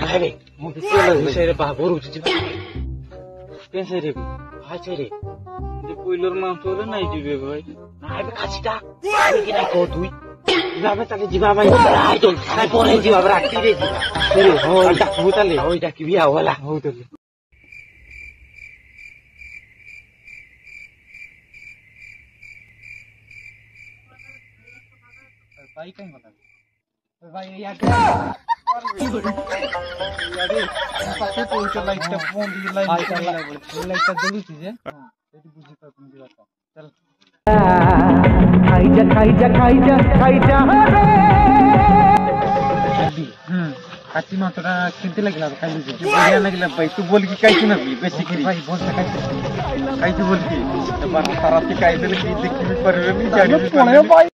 ভাই মু বিশেরে বাবুর উঠছি পেছে রে ভাই রে যে কইলর মাংস হলে নাই দিবে ভাই নাই খাসিটা আমি কি নাই কো তুই যাবে তাহলে জিবা ভাই আই তো তাই পরে জিবা রাখি রে জিবা রে হই ডাকবো তাহলে হই ডাকি বিয়া হলা হই তাহলে भाई कहीं बता भाई यार यारे पाछे तो चल लाइट फोन दी लाइट लाइट जरूर चीज है ये बुझी पर तुम जी बता चल खाई जा रे काची मात्रा किनते लागला खाई जे बढ़िया लागला भाई तू बोल की काई ना बेसी करी भाई बोल से काई तू बोल की बार सारा से काई दे की देखी भी पर नहीं जानी